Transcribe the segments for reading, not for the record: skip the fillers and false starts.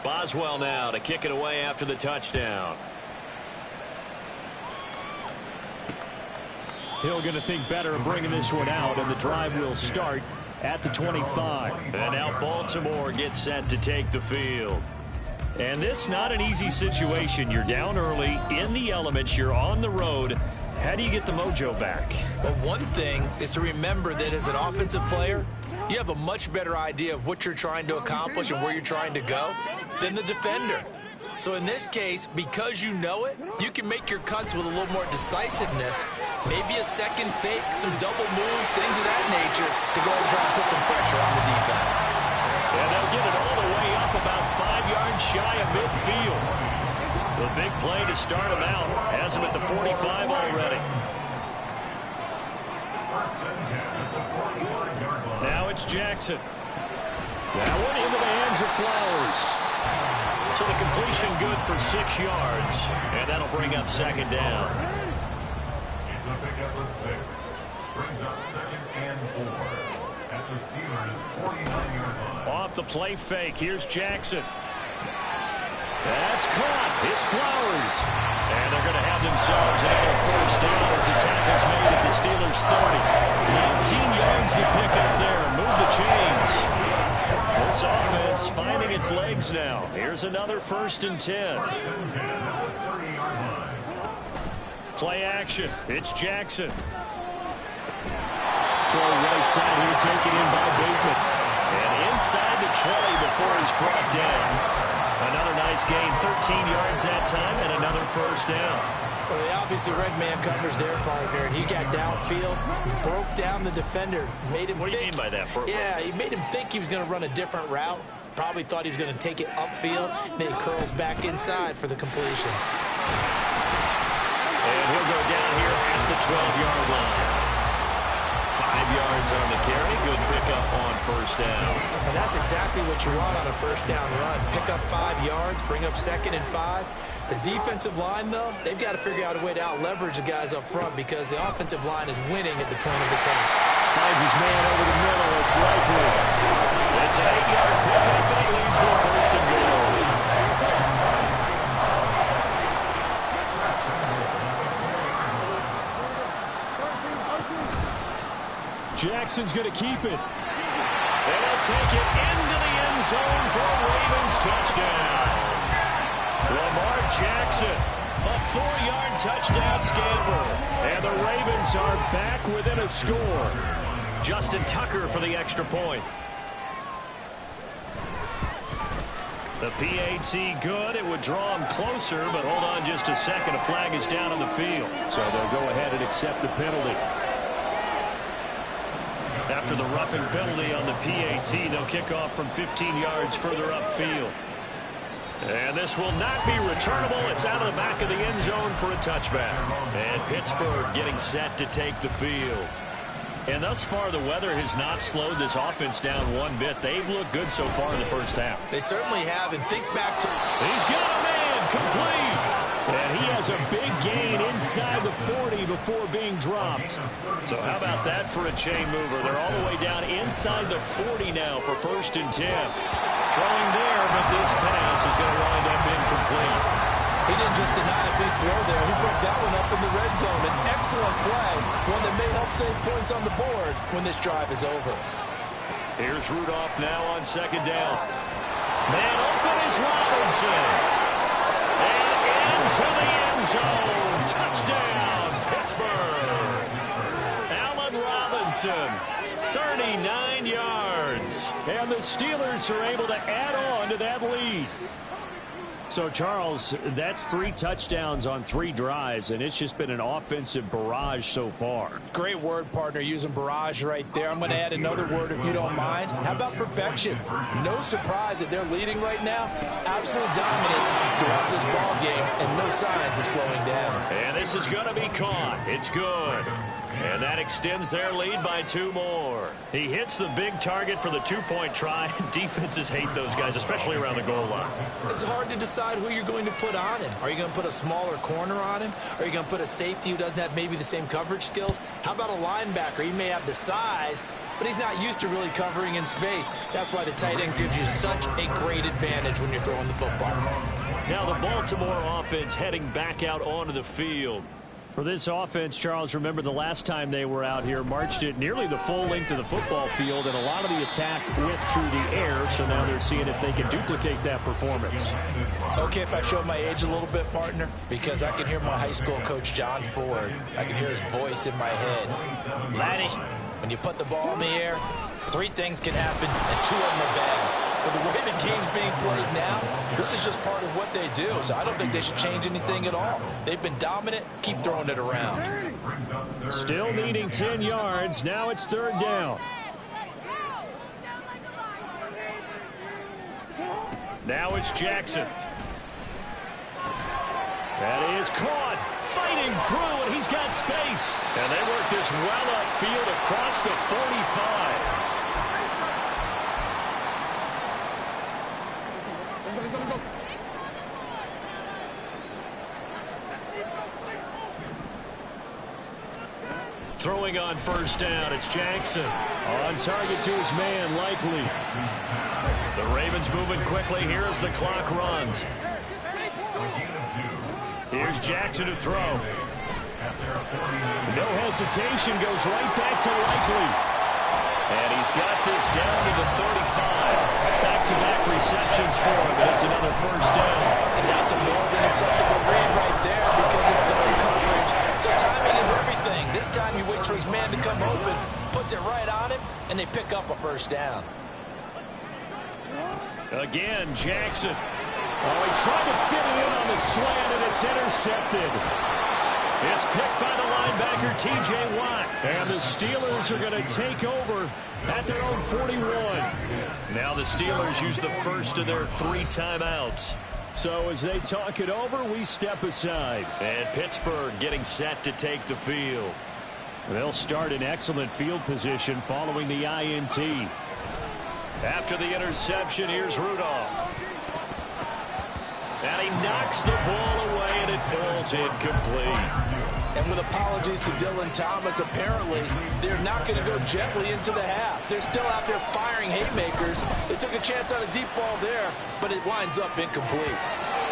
Boswell now to kick it away after the touchdown. Hill going to think better of bringing this one out, and the drive will start at the 25. And now Baltimore gets set to take the field. And this not an easy situation. You're down early, in the elements, you're on the road. How do you get the mojo back? Well, one thing is to remember that as an offensive player, you have a much better idea of what you're trying to accomplish and where you're trying to go than the defender. So in this case, because you know it, you can make your cuts with a little more decisiveness, maybe a second fake, some double moves, things of that nature to go and try and put some pressure on the defense. And they'll get it all the way up about 5 yards shy of midfield. The big play to start him out has him at the 45 already. Now it's Jackson. That one into the hands of Flowers. So the completion good for 6 yards, and that'll bring up second down. It's a pickup of 6. Brings up 2nd and 4 at the Steelers' 49-yard line. Off the play fake, here's Jackson. That's caught. It's Flowers. And they're going to have themselves another first down as the tackle's made at the Steelers' 30. 19 yards to pick up there. Move the chains. This offense finding its legs now. Here's another 1st and 10. Play action. It's Jackson. Throw right side here, taken in by Bateman. And inside the 20 before he's brought down. Another nice gain, 13 yards that time, and another first down. Well, they obviously red man covers their partner, and he got downfield, broke down the defender, made him What do you mean by that? Yeah, he made him think he was going to run a different route. Probably thought he was going to take it upfield. Then he curls back inside for the completion. And he'll go down here at the 12-yard line. 5 yards on the carry. Good pickup on first down. And that's exactly what you want on a first down run. Pick up 5 yards, bring up 2nd and 5. The defensive line, though, they've got to figure out a way to out-leverage the guys up front because the offensive line is winning at the point of attack. Finds his man over the middle. It's likely. It's an 8-yard pickup, and it leads to a first and goal. Jackson's going to keep it. And he'll take it into the end zone for a Ravens touchdown. Lamar Jackson, a 4-yard touchdown scamper. And the Ravens are back within a score. Justin Tucker for the extra point. The PAT good. It would draw him closer, but hold on just a second. A flag is down on the field. So they'll go ahead and accept the penalty. After the roughing penalty on the PAT, they'll kick off from 15 yards further upfield. And this will not be returnable. It's out of the back of the end zone for a touchback. And Pittsburgh getting set to take the field. And thus far, the weather has not slowed this offense down one bit. They've looked good so far in the first half. They certainly have, and think back to... He's got a man, complete. And he has a big gain inside the 40 before being dropped. So how about that for a chain mover? They're all the way down inside the 40 now for 1st and 10. Throwing there, but this pass is going to wind up incomplete. He didn't just deny a big throw there. He broke that one up in the red zone. An excellent play, one that may help save points on the board when this drive is over. Here's Rudolph now on 2nd down. Man open is Robinson. And into the end zone. Touchdown, Pittsburgh. Allen Robinson, 39 yards. And the Steelers are able to add on to that lead. So, Charles, that's 3 touchdowns on 3 drives, and it's just been an offensive barrage so far. Great word, partner, using barrage right there. I'm going to add another word if you don't mind. How about perfection? No surprise that they're leading right now. Absolute dominance throughout this ball game, and no signs of slowing down. And this is going to be caught. It's good. And that extends their lead by 2 more. He hits the big target for the 2-point try. Defenses hate those guys, especially around the goal line. It's hard to decide who you're going to put on him. Are you going to put a smaller corner on him? Are you going to put a safety who doesn't have maybe the same coverage skills? How about a linebacker? He may have the size, but he's not used to really covering in space. That's why the tight end gives you such a great advantage when you're throwing the football. Now the Baltimore offense heading back out onto the field. For this offense, Charles, remember the last time they were out here, marched it nearly the full length of the football field, and a lot of the attack went through the air, so now they're seeing if they can duplicate that performance. Okay, if I show my age a little bit, partner, because I can hear my high school coach, John Ford. I can hear his voice in my head. Laddie, when you put the ball in the air, 3 things can happen, and 2 of them are bad. But the way the game's being played now, this is just part of what they do. So I don't think they should change anything at all. They've been dominant. Keep throwing it around. Still needing 10 yards. Now it's 3rd down. Now it's Jackson. That is caught. Fighting through, and he's got space. And they work this well upfield across the 45. Throwing on 1st down, it's Jackson. On target to his man, Likely. The Ravens moving quickly here as the clock runs. Here's Jackson to throw. No hesitation, goes right back to Likely. And he's got this down to the 35. Back-to-back receptions for him, and it's another 1st down. And that's a more than acceptable read right there because it's zone coverage. So timing is everything. This time he waits for his man to come open, puts it right on him, and they pick up a 1st down. Again, Jackson. Oh, he tried to fit it in on the slant, and it's intercepted. It's picked by the linebacker, T.J. Watt. And the Steelers are going to take over at their own 41. Now the Steelers use the first of their 3 timeouts. So as they talk it over, we step aside. And Pittsburgh getting set to take the field. They'll start in excellent field position following the INT. After the interception, here's Rudolph. And he knocks the ball away, and it falls incomplete. And with apologies to Dylan Thomas, apparently they're not going to go gently into the half. They're still out there firing haymakers. They took a chance on a deep ball there, but it winds up incomplete.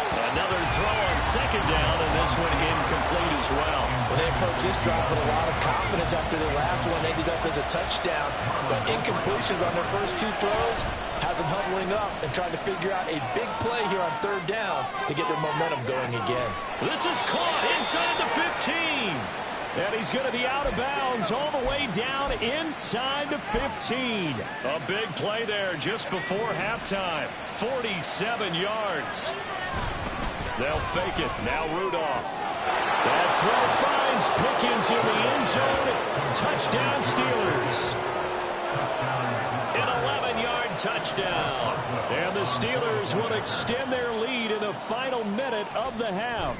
Another throw on 2nd down, and this one incomplete as well. Well, they approached this drive with a lot of confidence after the last one ended up as a touchdown. But incompletions on their first 2 throws has them huddling up and trying to figure out a big play here on 3rd down to get their momentum going again. This is caught inside the 15. And he's going to be out of bounds all the way down inside the 15. A big play there just before halftime. 47 yards. They'll fake it. Now Rudolph. That throw finds Pickens in the end zone. Touchdown Steelers. An 11-yard touchdown. And the Steelers will extend their lead in the final minute of the half.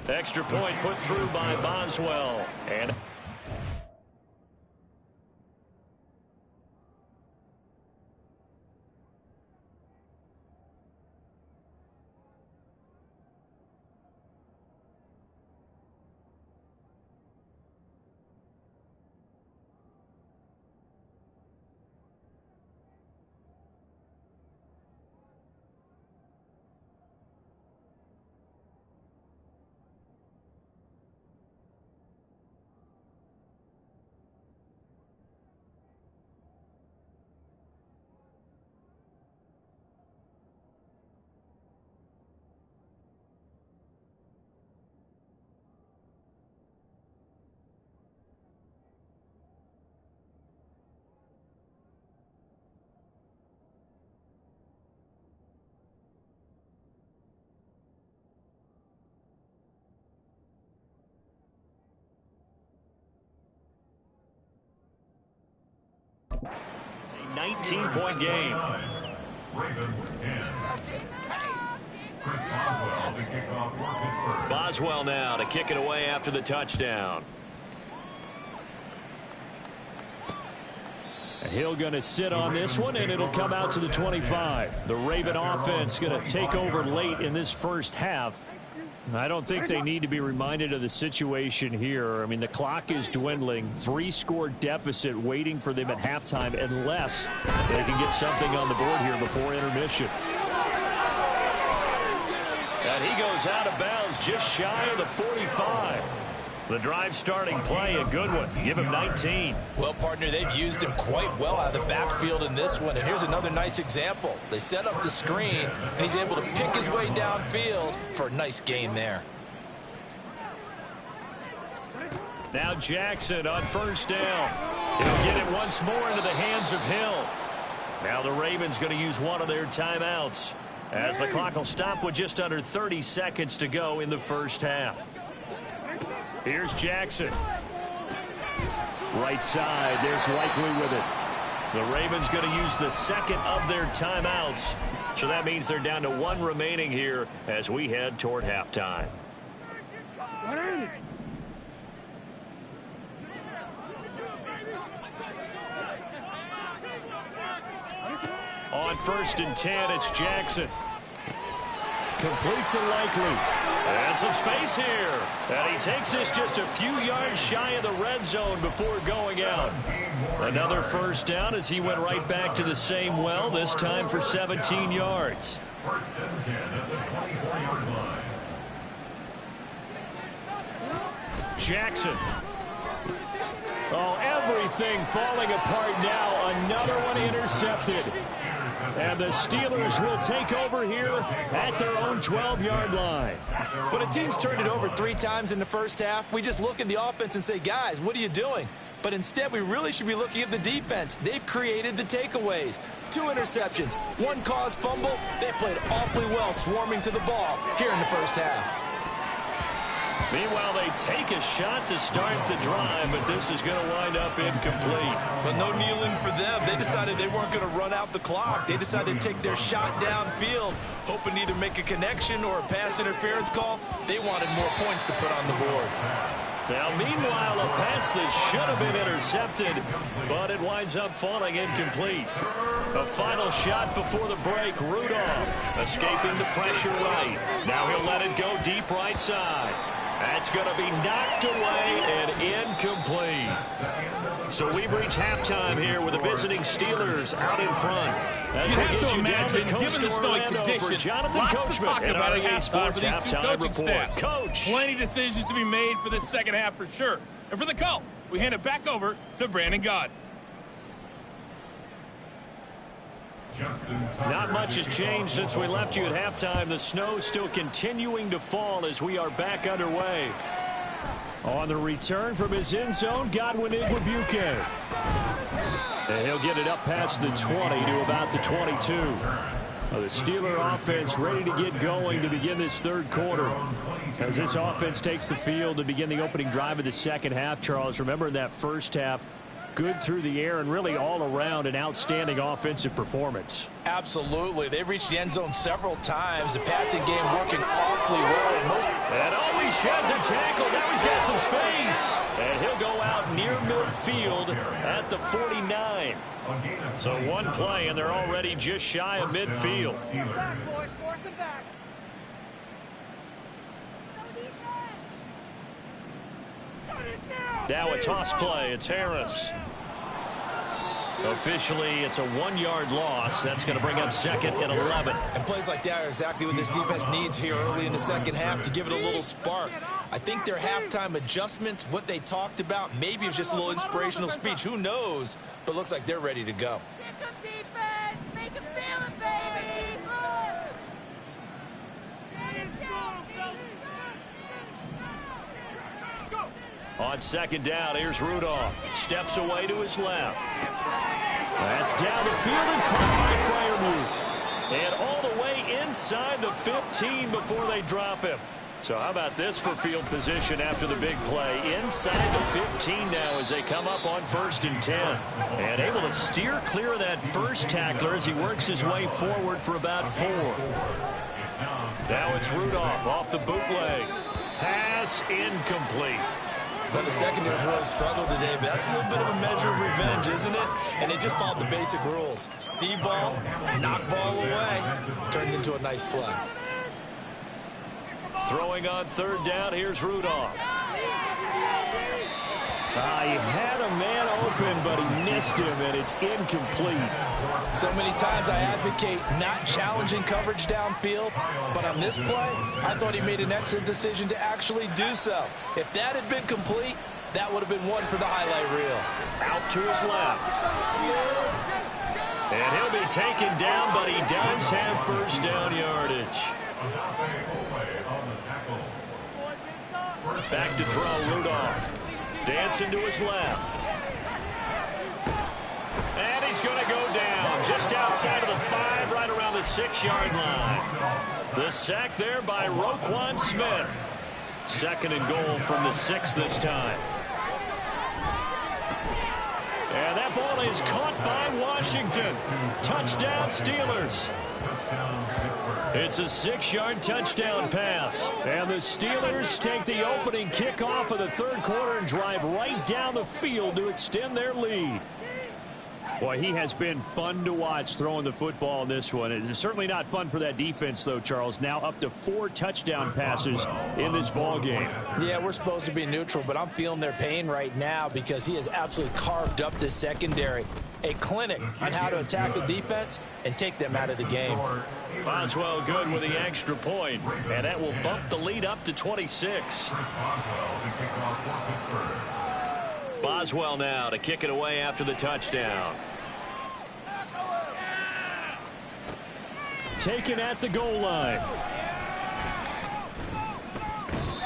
Extra point put through by Boswell. And it's a 19-point game. Ravens 10. Boswell now to kick it away after the touchdown. He'll going to sit on this one, and it'll come out to the 25. The Raven offense going to take over late in this first half. I don't think they need to be reminded of the situation here. I mean, the clock is dwindling. 3-score deficit waiting for them at halftime unless they can get something on the board here before intermission. And he goes out of bounds just shy of the 45. The drive starting play, a good one. Give him 19. Well, partner, they've used him quite well out of the backfield in this one. And here's another nice example. They set up the screen, and he's able to pick his way downfield for a nice gain there. Now Jackson on first down. He'll get it once more into the hands of Hill. Now the Ravens going to use one of their timeouts, as the clock will stop with just under 30 seconds to go in the first half. Here's Jackson. Right side, there's Likely with it. The Ravens going to use the second of their timeouts. So that means they're down to one remaining here as we head toward halftime. On 1st and 10, it's Jackson. Complete to Likely. And some space here. And he takes this just a few yards shy of the red zone before going out. Another first down as he went right back to the same well, this time for 17 yards. 1st and 10 at the 24-yard line. Jackson. Oh, everything falling apart now. Another one intercepted. And the Steelers will take over here at their own 12-yard line. When a team's turned it over 3 times in the first half, we just look at the offense and say, guys, what are you doing? But instead, we really should be looking at the defense. They've created the takeaways. 2 interceptions, 1 caused fumble. They played awfully well swarming to the ball here in the first half. Meanwhile, they take a shot to start the drive, but this is going to wind up incomplete. But no kneeling for them. They decided they weren't going to run out the clock. They decided to take their shot downfield, hoping to either make a connection or a pass interference call. They wanted more points to put on the board. Now, meanwhile, a pass that should have been intercepted, but it winds up falling incomplete. A final shot before the break. Rudolph escaping the pressure right. Now he'll let it go deep right side. That's going to be knocked away and incomplete. So we've reached halftime here with the visiting Steelers out in front. As you we have get to you down imagine, to given the snowy conditions, Jonathan lots Coachman to talk about at halftime for these two coaching staffs. Coach. Plenty decisions to be made for this second half for sure. And for the call, we hand it back over to Brandon Gott. Not much has changed since we left you at halftime. The snow still continuing to fall as we are back underway. On the return from his end zone, Godwin Igwebuike. And he'll get it up past the 20 to about the 22. The Steeler offense ready to get going to begin this third quarter. As this offense takes the field to begin the opening drive of the second half, Charles, remember in that first half, good through the air and really all around an outstanding offensive performance. Absolutely. They've reached the end zone several times. The passing game working awfully well. And always sheds a tackle. Now he's got some space. And he'll go out near midfield at the 49. So one play, and they're already just shy of midfield. Now a toss play. It's Harris. Officially, it's a 1-yard loss. That's going to bring up 2nd and 11. And plays like that are exactly what this defense needs here early in the second half to give it a little spark. I think their halftime adjustment, what they talked about, maybe it was just a little inspirational speech. Who knows? But looks like they're ready to go. Get some defense. Make them feel it, baby. On 2nd down, here's Rudolph. Steps away to his left. That's down the field and caught by Freiermuth. And all the way inside the 15 before they drop him. So how about this for field position after the big play? Inside the 15 now as they come up on 1st and 10. And able to steer clear of that first tackler as he works his way forward for about 4. Now it's Rudolph off the bootleg. Pass incomplete. Well, the secondary's really struggled today, but that's a little bit of a measure of revenge, isn't it? And they just followed the basic rules. See ball, knock ball away, turned into a nice play. Throwing on third down, here's Rudolph. He had a man open, but he missed him, and it's incomplete. So many times I advocate not challenging coverage downfield, but on this play, I thought he made an excellent decision to actually do so. If that had been complete, that would have been one for the highlight reel. Out to his left. And he'll be taken down, but he does have first down yardage. Back to throw, Rudolph. Dancing to his left. And he's going to go down just outside of the 5, right around the 6-yard line. The sack there by Roquan Smith. Second and goal from the 6 this time. And that ball is caught by Washington. Touchdown, Steelers. It's a 6-yard touchdown pass. And the Steelers take the opening kickoff of the third quarter and drive right down the field to extend their lead. Boy, he has been fun to watch throwing the football in this one. It's certainly not fun for that defense, though, Charles. Now up to 4 touchdown passes in this ball game. Yeah, we're supposed to be neutral, but I'm feeling their pain right now because he has absolutely carved up this secondary. A clinic on how to attack a defense and take them out of the game. Boswell good with the extra point, and that will bump the lead up to 26. Boswell now to kick it away after the touchdown. Taken at the goal line.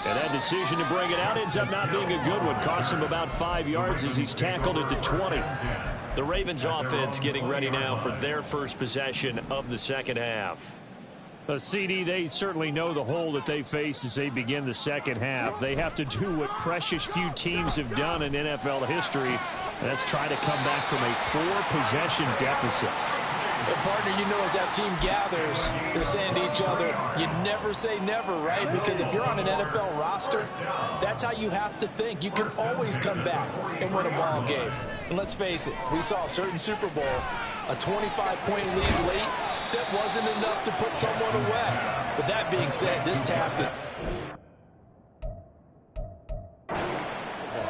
And that decision to bring it out ends up not being a good one. Cost him about 5 yards as he's tackled at the 20. The Ravens offense getting ready now for their first possession of the second half. CD, they certainly know the hole that they face as they begin the second half. They have to do what precious few teams have done in NFL history, and that's try to come back from a 4-possession deficit. And partner, you know, as that team gathers, they're saying to each other, you never say never, right? Because if you're on an NFL roster, that's how you have to think. You can always come back and win a ball game. And let's face it, we saw a certain Super Bowl, a 25-point lead late, that wasn't enough to put someone away. But that being said, this task is...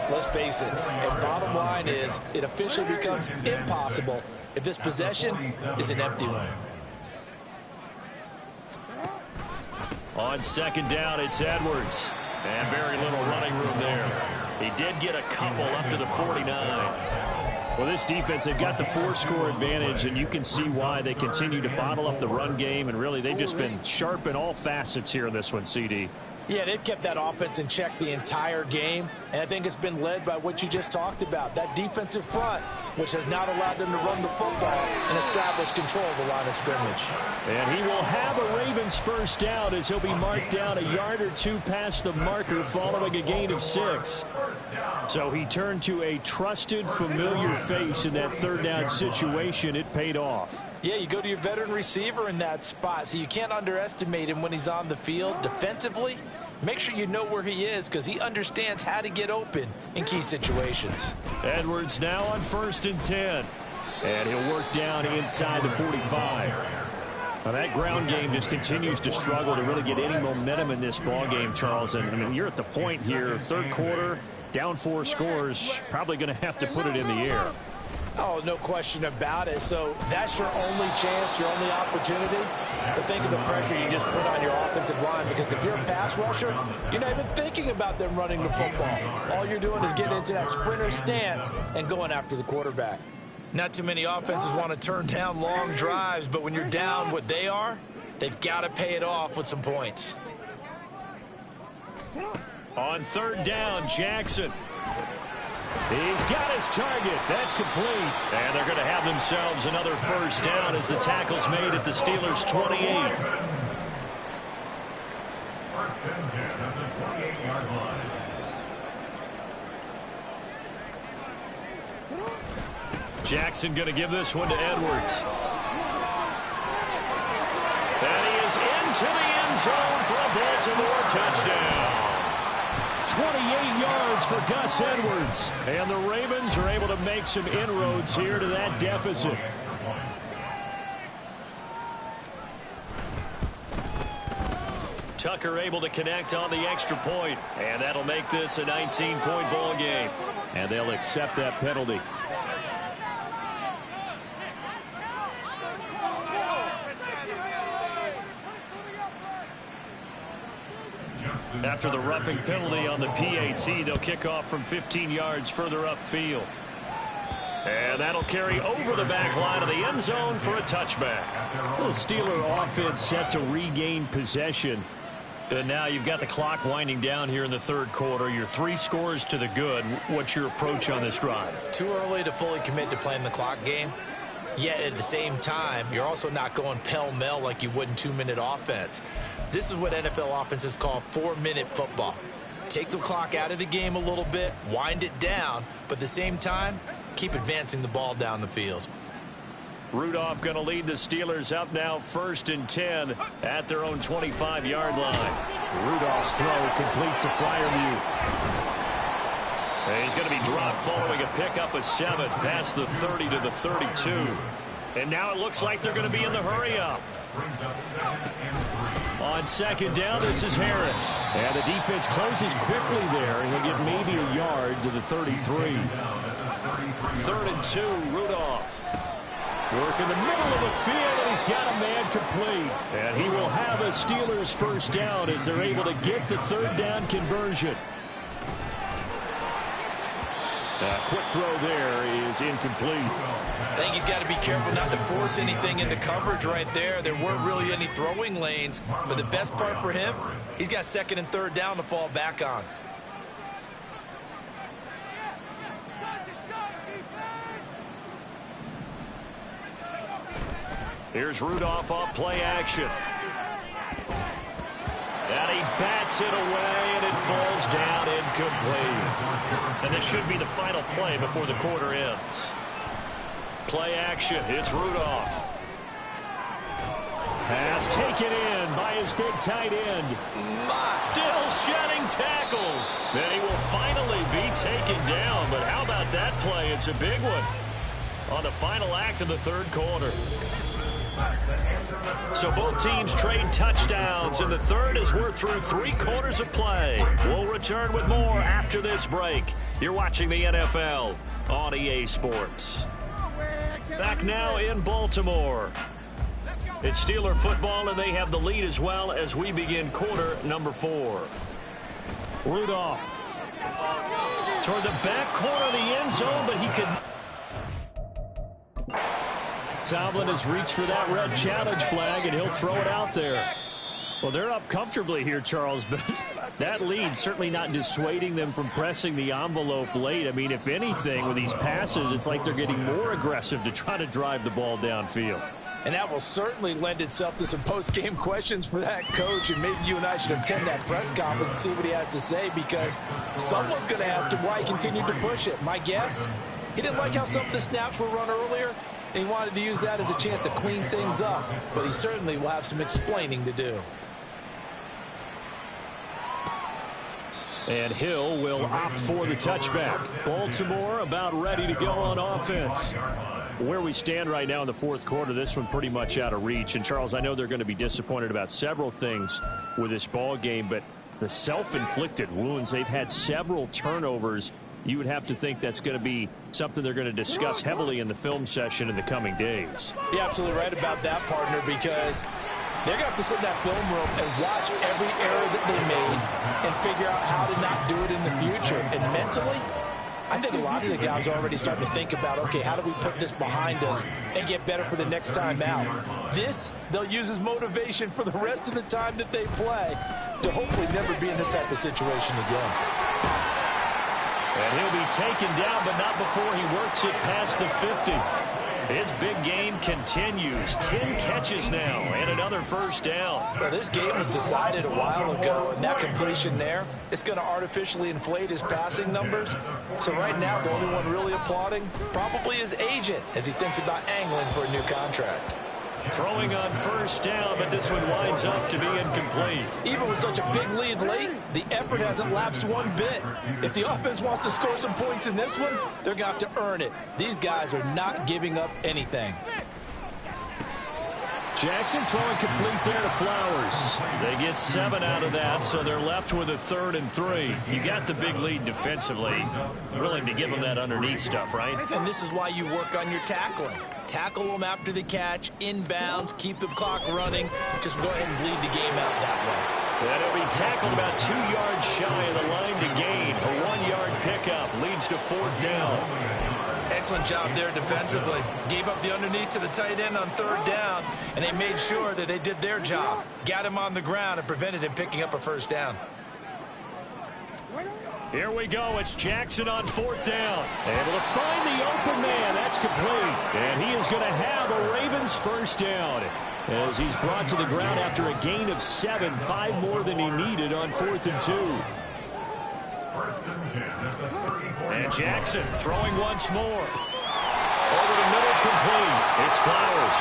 Let's face it, and bottom line is, it officially becomes impossible if this possession is an empty one. On second down, it's Edwards. And very little running room there. He did get a couple up to the 49. Well, this defense, they've got the 4-score advantage, and you can see why they continue to bottle up the run game, and really they've just been sharp in all facets here in this one, CD. Yeah, they've kept that offense in check the entire game, and I think it's been led by what you just talked about, that defensive front, which has not allowed them to run the football and establish control of the line of scrimmage. And he will have a Ravens first down as he'll be marked down a yard or 2 past the marker following a gain of 6. So he turned to a trusted, familiar face in that third down situation. It paid off. Yeah, you go to your veteran receiver in that spot, so you can't underestimate him when he's on the field defensively. Make sure you know where he is because he understands how to get open in key situations. Edwards now on 1st and 10. And he'll work down inside the 45. Now that ground game just continues to struggle to really get any momentum in this ball game, Charles. And I mean, you're at the point here, third quarter, down 4 scores, probably going to have to put it in the air. Oh, no question about it. So that's your only chance, your only opportunity to think of the pressure you just put on your offensive line. Because if you're a pass rusher, you're not even thinking about them running the football. All you're doing is getting into that sprinter stance and going after the quarterback. Not too many offenses want to turn down long drives, but when you're down what they are, they've got to pay it off with some points. On third down, Jackson. He's got his target. That's complete. And they're going to have themselves another first down as the tackle's made at the Steelers' 28. First and 10 at the 28-yard line. Jackson going to give this one to Edwards. And he is in into the end zone for a Baltimore touchdown. 28 yards for Gus Edwards. And the Ravens are able to make some inroads here to that deficit. Tucker able to connect on the extra point, and that'll make this a 19-point ball game. And they'll accept that penalty. After the roughing penalty on the PAT, they'll kick off from 15 yards further upfield. And that'll carry over the back line of the end zone for a touchback. The Steeler offense set to regain possession. And now you've got the clock winding down here in the third quarter. You're 3 scores to the good. What's your approach on this drive? Too early to fully commit to playing the clock game. Yet at the same time, you're also not going pell-mell like you would in 2-minute offense. This is what NFL offenses call 4-minute football. Take the clock out of the game a little bit, wind it down, but at the same time, keep advancing the ball down the field. Rudolph going to lead the Steelers up now 1st and 10 at their own 25-yard line. Rudolph's throw complete to Freiermuth. And he's going to be dropped following a pickup of 7 past the 30 to the 32. And now it looks like they're going to be in the hurry-up. On 2nd down, this is Harris. And the defense closes quickly there, and he'll get maybe a yard to the 33. 3rd and 2, Rudolph. Work in the middle of the field, and he's got a man complete. And he will have a Steelers first down as they're able to get the 3rd down conversion. Quick throw there is incomplete. I think he's got to be careful not to force anything into coverage right there. There weren't really any throwing lanes, but the best part for him, he's got 2nd and 3rd down to fall back on. Here's Rudolph off play action. And he bats it away, and it falls down incomplete. And this should be the final play before the quarter ends. Play action. It's Rudolph. Pass taken in by his big tight end. Still shedding tackles. Then he will finally be taken down. But how about that play? It's a big one on the final act of the 3rd quarter. So both teams trade touchdowns in the 3rd as we're through 3 quarters of play. We'll return with more after this break. You're watching the NFL on EA Sports. Back now in Baltimore. It's Steeler football, and they have the lead as well as we begin quarter number 4. Rudolph toward the back corner of the end zone, but he could. Tomlin has reached for that red challenge flag, and he'll throw it out there. Well, they're up comfortably here, Charles, but that lead certainly not dissuading them from pressing the envelope late. I mean, if anything, with these passes, it's like they're getting more aggressive to try to drive the ball downfield. And that will certainly lend itself to some post-game questions for that coach, and maybe you and I should attend that press conference and see what he has to say, because someone's going to ask him why he continued to push it. My guess, he didn't like how some of the snaps were run earlier, and he wanted to use that as a chance to clean things up, but he certainly will have some explaining to do. And Hill will opt for the touchback. Baltimore about ready to go on offense. Where we stand right now in the 4th quarter, this one pretty much out of reach. And, Charles, I know they're going to be disappointed about several things with this ball game, but the self-inflicted wounds, they've had several turnovers. You would have to think that's going to be something they're going to discuss heavily in the film session in the coming days. You're absolutely right about that, partner, because they're going to have to sit in that film room and watch every error that they made and figure out how to not do it in the future. And mentally, I think a lot of the guys are already starting to think about, okay, how do we put this behind us and get better for the next time out? This, they'll use as motivation for the rest of the time that they play to hopefully never be in this type of situation again. And he'll be taken down, but not before he works it past the 50. His big game continues. 10 catches now and another first down. Well, this game was decided a while ago, and that completion there, it's going to artificially inflate his passing numbers. So right now, the only one really applauding probably his agent as he thinks about angling for a new contract. Throwing on first down, but this one winds up to be incomplete. Even with such a big lead late, the effort hasn't lapsed one bit. If the offense wants to score some points in this one, they're going to have to earn it. These guys are not giving up anything. Jackson throwing complete there to Flowers. They get 7 out of that, so they're left with a 3rd and 3. You got the big lead defensively. Willing to give them that underneath stuff, right? And this is why you work on your tackling. Tackle them after the catch, inbounds, keep the clock running. Just go ahead and bleed the game out that way. And it'll be tackled about 2 yards shy of the line to gain. A 1-yard pickup leads to 4th down. Excellent job there defensively. Gave up the underneath to the tight end on 3rd down, and they made sure that they did their job. Got him on the ground and prevented him picking up a 1st down. Here we go. It's Jackson on 4th down. Able to find the open man. That's complete. And he is going to have a Ravens 1st down as he's brought to the ground after a gain of 7, 5 more than he needed on 4th and 2. And Jackson throwing once more. Over the middle, complete. It's Flowers.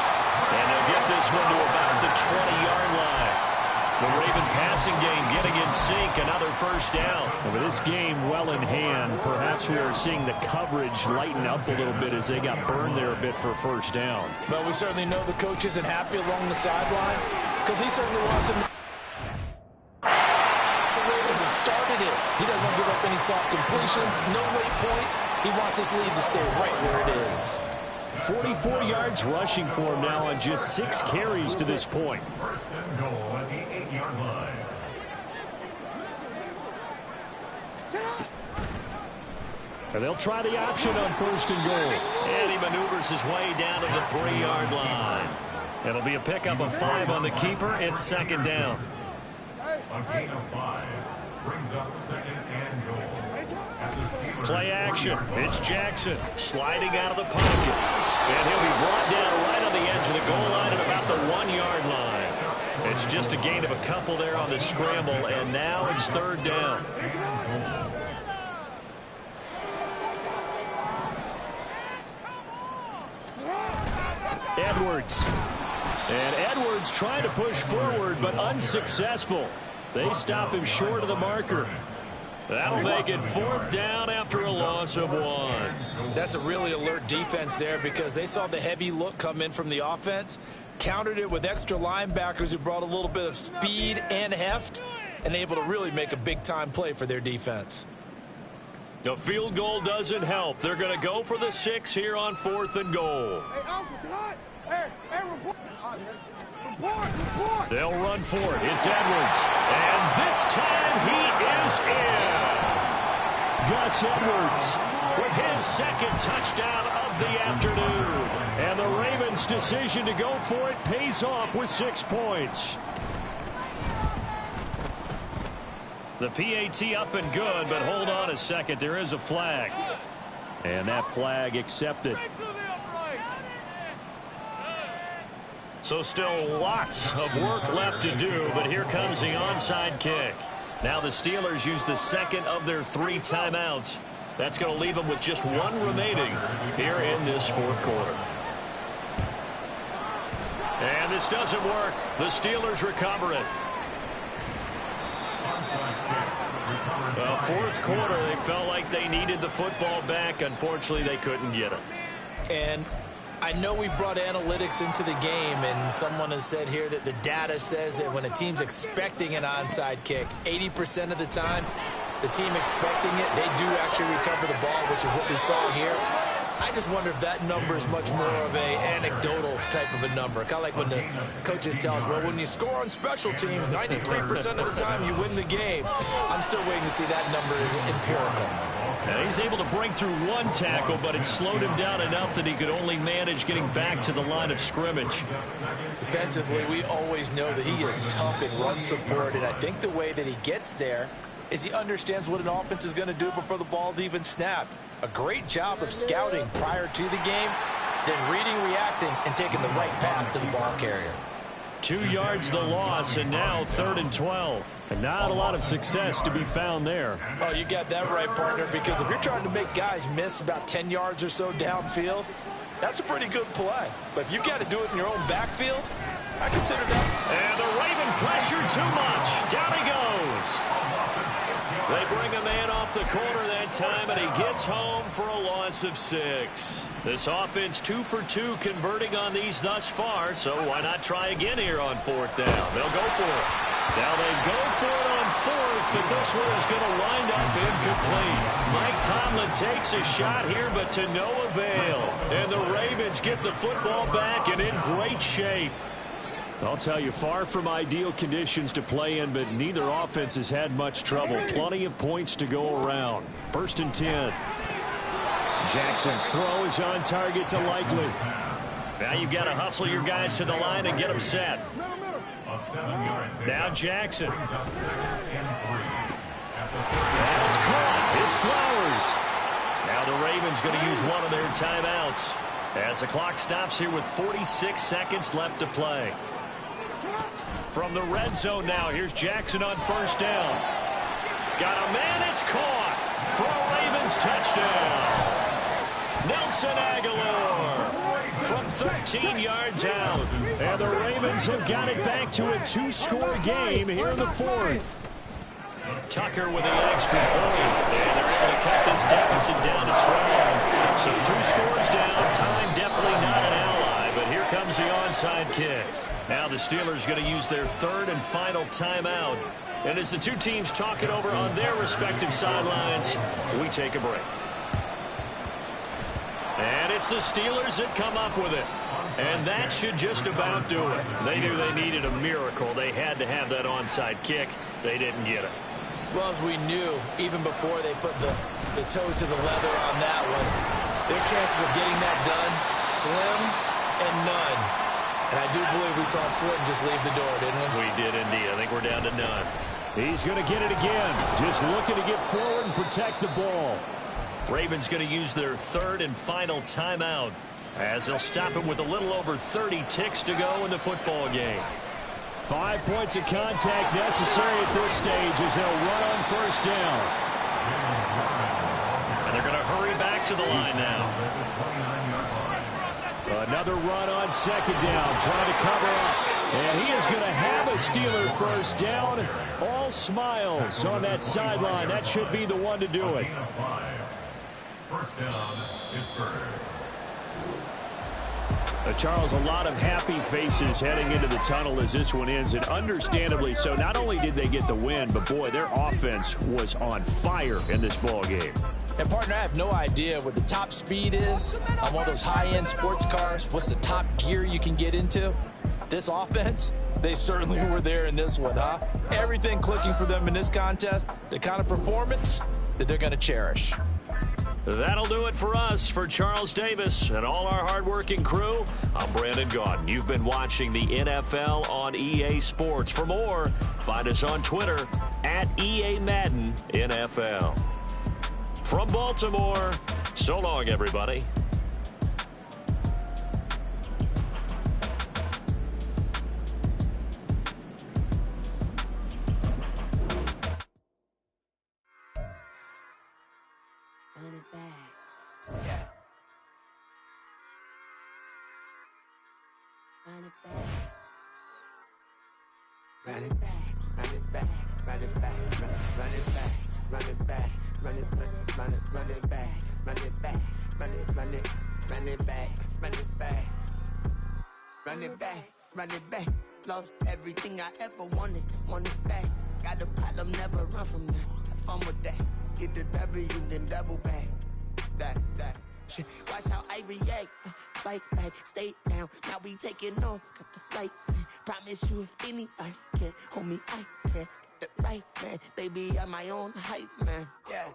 And they'll get this one to about the 20-yard line. The Raven passing game getting in sync. Another 1st down. With this game well in hand, perhaps we are seeing the coverage lighten up a little bit as they got burned there a bit for 1st down. Well, we certainly know the coach isn't happy along the sideline because he certainly wants him. Started it. He doesn't want to give up any soft completions, no late points. He wants his lead to stay right where it is. 44 yards rushing for him now on just 6 carries to this point. 1st and goal at the 8-yard line. And they'll try the option on 1st and goal. And he maneuvers his way down to the 3-yard line. It'll be a pickup of 5 on the keeper. It's 2nd down. A gain of 5 brings up 2nd and goal. Play action. It's Jackson sliding out of the pocket. And he'll be brought down right on the edge of the goal line at about the 1-yard line. It's just a gain of a couple there on the scramble, and now it's 3rd down. Edwards. And Edwards trying to push forward, but unsuccessful. They stop him short of the marker. That'll make it 4th down after a loss of 1. That's a really alert defense there because they saw the heavy look come in from the offense, countered it with extra linebackers who brought a little bit of speed and heft, and able to really make a big-time play for their defense. The field goal doesn't help. They're going to go for the 6 here on 4th and goal. They'll run for it. It's Edwards. And this time he is in. Gus Edwards with his 2nd touchdown of the afternoon. And the Ravens' decision to go for it pays off with 6 points. The PAT up and good, but hold on a second. There is a flag. And that flag accepted. So still lots of work left to do, but here comes the onside kick. Now the Steelers use the 2nd of their 3 timeouts. That's going to leave them with just 1 remaining here in this 4th quarter. And this doesn't work. The Steelers recover it. Well, 4th quarter, they felt like they needed the football back. Unfortunately, they couldn't get it. And I know we brought analytics into the game, and someone has said here that the data says that when a team's expecting an onside kick, 80% of the time, the team expecting it, they do actually recover the ball, which is what we saw here. I just wonder if that number is much more of a anecdotal type of a number. Kind of like when the coaches tell us, well, when you score on special teams, 93% of the time you win the game. I'm still waiting to see that number is empirical. Now he's able to break through 1 tackle, but it slowed him down enough that he could only manage getting back to the line of scrimmage. Defensively, we always know that he is tough in run support, and I think the way that he gets there is he understands what an offense is going to do before the ball's even snapped. A great job of scouting prior to the game, then reading, reacting, and taking the right path to the ball carrier. 2 yards the loss, and now 3rd and 12. And not a lot of success to be found there. Oh, you got that right, partner, because if you're trying to make guys miss about 10 yards or so downfield, That's a pretty good play. But if you got to do it in your own backfield, I consider that. And the Raven pressure too much. Down he goes. They bring a man off the corner that time, and he gets home for a loss of 6. This offense 2 for 2 converting on these thus far, so why not try again here on 4th down? They'll go for it. Now they go for it on 4th, but this one is going to wind up incomplete. Mike Tomlin takes a shot here, but to no avail. And the Ravens get the football back and in great shape. I'll tell you, far from ideal conditions to play in, but neither offense has had much trouble. Plenty of points to go around. 1st and 10. Jackson's throw is on target to Likely. Now you've got to hustle your guys to the line and get them set. Now Jackson. And it's caught. It's Flowers. Now the Ravens going to use one of their timeouts as the clock stops here with 46 seconds left to play. From the red zone now, here's Jackson on 1st down. Got a man, it's caught for a Ravens touchdown. Nelson Aguilar from 13 yards out. And the Ravens have got it back to a 2-score game here in the 4th. Tucker with the extra point. And they're able to cut this deficit down to 12. So 2 scores down. Time definitely not an ally. But here comes the onside kick. Now the Steelers going to use their 3rd and final timeout. And as the two teams talk it over on their respective sidelines, we take a break. And it's the Steelers that come up with it. And that should just about do it. They knew they needed a miracle. They had to have that onside kick. They didn't get it. Well, as we knew, even before they put the toe to the leather on that one, their chances of getting that done, slim and none. And I do believe we saw Slim just leave the door, didn't we? We did indeed. I think we're down to none. He's going to get it again. Just looking to get forward and protect the ball. Ravens going to use their 3rd and final timeout as they'll stop it with a little over 30 ticks to go in the football game. 5 points of contact necessary at this stage as they'll run on 1st down. And they're going to hurry back to the line now. Another run on 2nd down, trying to cover up. And he is going to have a Steeler 1st down. All smiles on that sideline. That should be the one to do it. 1st down, Pittsburgh. Charles, a lot of happy faces heading into the tunnel as this one ends, and understandably so. Not only did they get the win, but boy, their offense was on fire in this ball game. And partner, I have no idea what the top speed is on one of those high-end sports cars. What's the top gear you can get into? This offense, they certainly were there in this one, huh? Everything clicking for them in this contest, the kind of performance that they're going to cherish. That'll do it for us. For Charles Davis and all our hardworking crew, I'm Brandon Gaudin. You've been watching the NFL on EA Sports. For more, find us on Twitter at EA Madden NFL. From Baltimore, so long, everybody. Run it back. Run it back. Run it back. Run it back. Run it back. Run it back. Run it back. Run it back. Run it back. Run it back. Run it back. Run it back. Run it back. Run it back. Lost everything I ever wanted. Want it back. Got a problem, never run from that. Have fun with that. Get the W, then double back. That shit. Watch how I react. Fight back, stay down. Now we taking off. Got the flight. Promise you if anybody can, homie, I can. Get the right man. Baby, I'm my own hype man. Yeah.